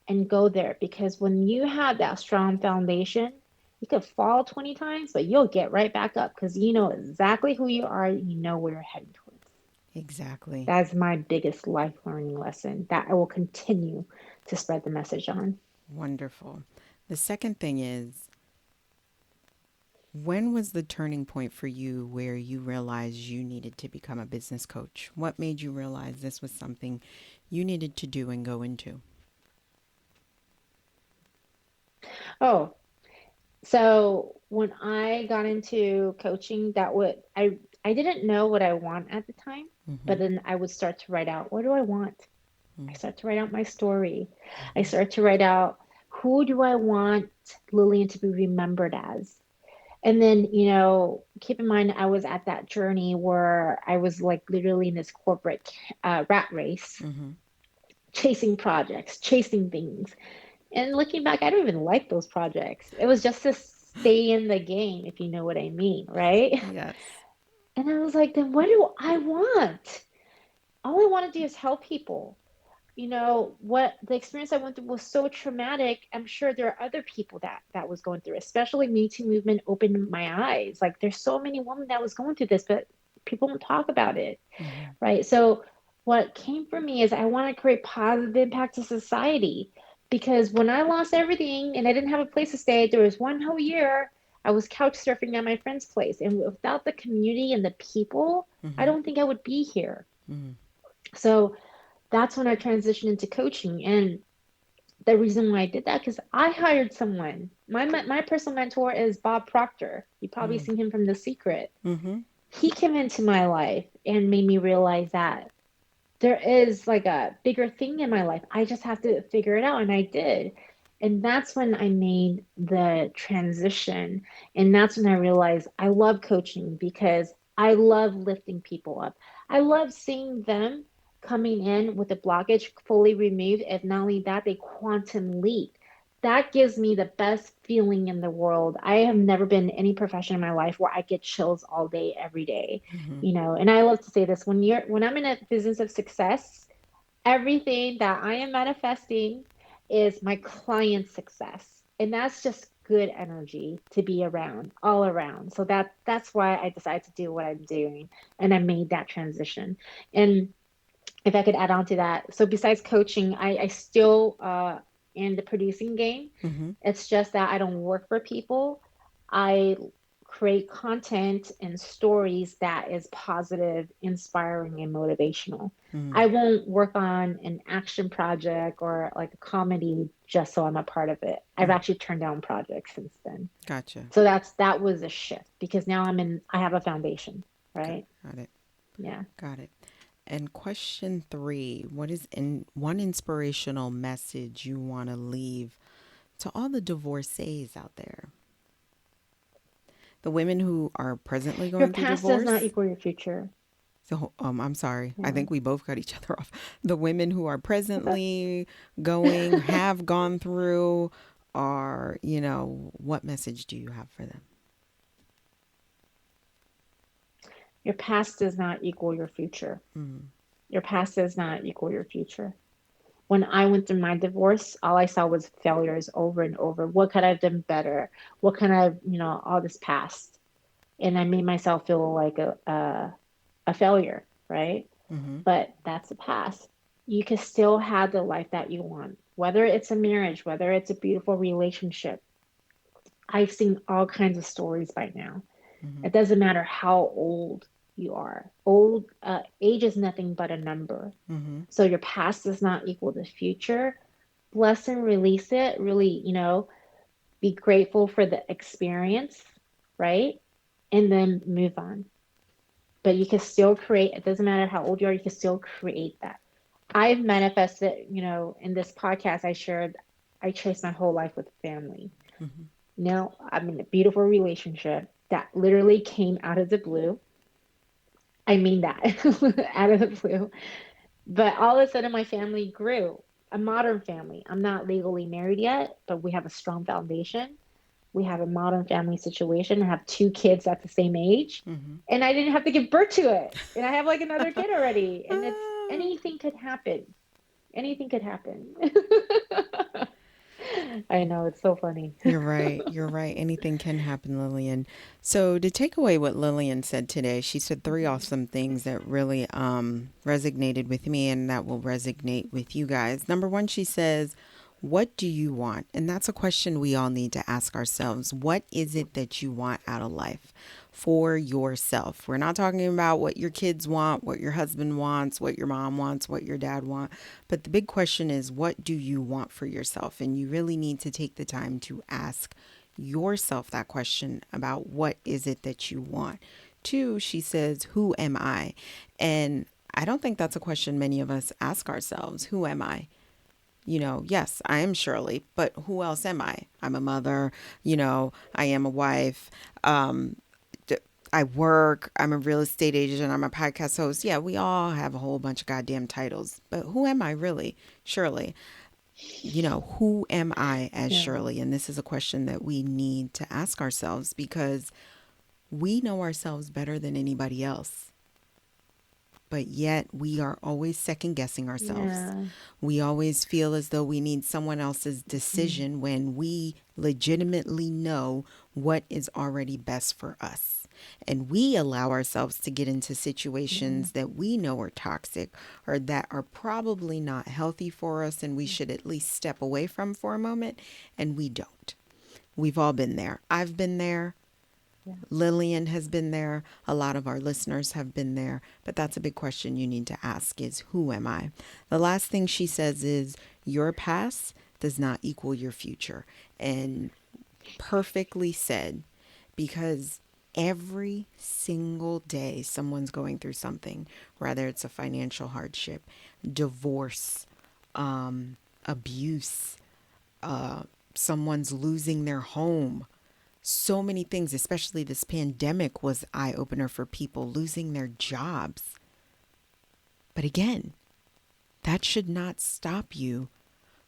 And go there, because when you have that strong foundation, you could fall 20 times, but you'll get right back up because you know exactly who you are. You know where you're heading towards. exactly. That's my biggest life learning lesson that I will continue to spread the message on. Wonderful. The second thing is, when was the turning point for you where you realized you needed to become a business coach? What made you realize this was something you needed to do and go into? Oh, so when I got into coaching, I didn't know what I want at the time, Mm-hmm, but then I would start to write out, what do I want? I start to write out my story. I mm-hmm, start to write out, who do I want Lillian to be remembered as? And then, keep in mind, I was at that journey where I was like literally in this corporate rat race, mm-hmm. chasing projects, chasing things. And looking back, I don't even like those projects. It was just to stay in the game, if you know what I mean, right? Yes. And I was like, then what do I want? All I want to do is help people. What the experience I went through was so traumatic. I'm sure there are other people that was going through, especially Me Too movement opened my eyes. Like, there's so many women that was going through this, but people don't talk about it, Mm-hmm, right? So what came for me is I want to create positive impact to society, because when I lost everything and I didn't have a place to stay, there was one whole year I was couch surfing at my friend's place, and without the community and the people, I mm-hmm, don't think I would be here. mm-hmm, So that's when I transitioned into coaching. And the reason why I did that, because I hired someone. My personal mentor is Bob Proctor. You probably Mm. seen him from The Secret. Mm-hmm. He came into my life and made me realize that there is like a bigger thing in my life. I just have to figure it out. And I did. And that's when I made the transition. And that's when I realized I love coaching because I love lifting people up. I love seeing them coming in with a blockage fully removed. And not only that, they quantum leap. That gives me the best feeling in the world. I have never been in any profession in my life where I get chills all day, every day, Mm-hmm. and I love to say this, when I'm in a business of success, everything that I am manifesting is my client's success, and that's just good energy to be around, all around. So that's why I decided to do what I'm doing, and I made that transition. And if I could add on to that, so besides coaching, I still in the producing game. Mm-hmm. It's just that I don't work for people. I create content and stories that is positive, inspiring, and motivational. Mm. I won't work on an action project or like a comedy just so I'm a part of it. I've Mm. actually turned down projects since then. Gotcha. So that was a shift because now I have a foundation, right? Got it. Yeah. Got it. And question 3, what is one inspirational message you want to leave to all the divorcees out there? The women who are presently Your going through past does not divorce. equal your future. So, I'm sorry. I Yeah. think we both cut each other off. The women who are presently going, have gone through, are, what message do you have for them? Your past does not equal your future. Mm. Your past does not equal your future. When I went through my divorce, all I saw was failures over and over. What could I have done better? What kind of, all this past? And I made myself feel like a failure, right? Mm-hmm. But that's the past. You can still have the life that you want, whether it's a marriage, whether it's a beautiful relationship. I've seen all kinds of stories by now. Mm-hmm. It doesn't matter how old you are. Age is nothing but a number. Mm-hmm. So your past does not equal the future. Bless and release it. Really, be grateful for the experience, right? And then move on. But you can still create, it doesn't matter how old you are, you can still create that. I've manifested, in this podcast I shared, I traced my whole life with family. Mm-hmm. Now I'm in a beautiful relationship that literally came out of the blue. I mean that out of the blue. But all of a sudden, my family grew, a modern family. I'm not legally married yet, but we have a strong foundation. We have a modern family situation. I have 2 kids at the same age, Mm-hmm. and I didn't have to give birth to it. And I have like another kid already. And it's Ah. anything could happen. Anything could happen. I know, it's so funny. You're right. You're right. Anything can happen, Lillian. So to take away what Lillian said today, she said 3 awesome things that really resonated with me and that will resonate with you guys. Number 1, she says, what do you want? And that's a question we all need to ask ourselves. What is it that you want out of life for yourself? We're not talking about what your kids want, what your husband wants, what your mom wants, what your dad wants. But the big question is, what do you want for yourself? And you really need to take the time to ask yourself that question about what is it that you want. 2, she says, who am I? And I don't think that's a question many of us ask ourselves. Who am I? Yes, I am Sherley, but who else am I? I'm a mother, I am a wife. I work, I'm a real estate agent, I'm a podcast host. Yeah, we all have a whole bunch of goddamn titles, but who am I really? Shirley. Who am I as Yeah. Shirley? And this is a question that we need to ask ourselves because we know ourselves better than anybody else. But yet we are always second guessing ourselves. Yeah. We always feel as though we need someone else's decision when we legitimately know what is already best for us. And we allow ourselves to get into Yeah. situations that we know are toxic or that are probably not healthy for us and we should at least step away from for a moment, and we don't. We've all been there. I've been there. Yeah. Lillian has been there. A lot of our listeners have been there. But that's a big question you need to ask is, who am I? The last thing she says is, your past does not equal your future. And perfectly said, because every single day someone's going through something, whether it's a financial hardship, divorce, abuse, someone's losing their home. So many things, especially this pandemic was eye-opener for people losing their jobs. But again, that should not stop you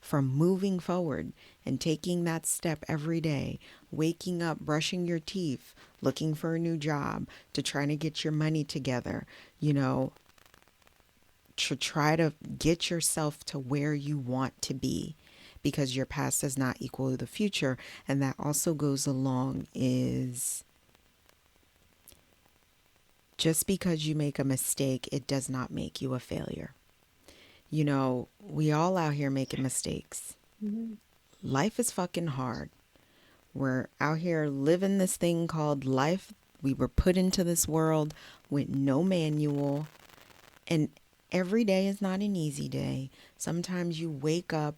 from moving forward and taking that step every day, waking up, brushing your teeth, looking for a new job, to try to get your money together, to try to get yourself to where you want to be, because your past does not equal the future. And that also goes along is just because you make a mistake, it does not make you a failure. We all out here making mistakes. Mm-hmm. Life is fucking hard. We're out here living this thing called life. We were put into this world with no manual. And every day is not an easy day. Sometimes you wake up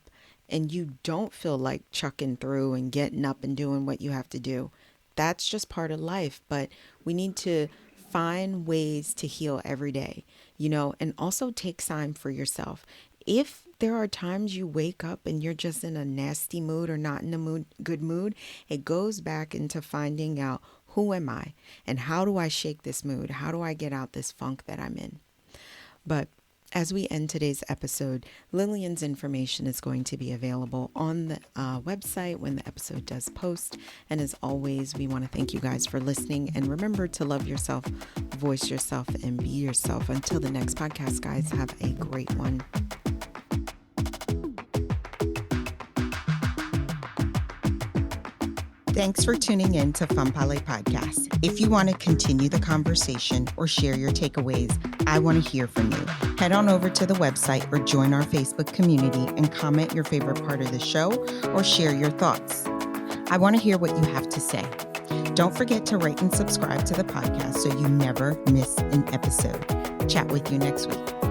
and you don't feel like chucking through and getting up and doing what you have to do. That's just part of life. But we need to find ways to heal every day, and also take time for yourself. If there are times you wake up and you're just in a nasty mood or not in a good mood, it goes back into finding out, who am I and how do I shake this mood? How do I get out this funk that I'm in? But as we end today's episode, Lillian's information is going to be available on the website when the episode does post. And as always, we want to thank you guys for listening. And remember to love yourself, voice yourself, and be yourself. Until the next podcast, guys, have a great one. Thanks for tuning in to Femme Parler Podcast. If you want to continue the conversation or share your takeaways, I want to hear from you. Head on over to the website or join our Facebook community and comment your favorite part of the show or share your thoughts. I want to hear what you have to say. Don't forget to rate and subscribe to the podcast so you never miss an episode. Chat with you next week.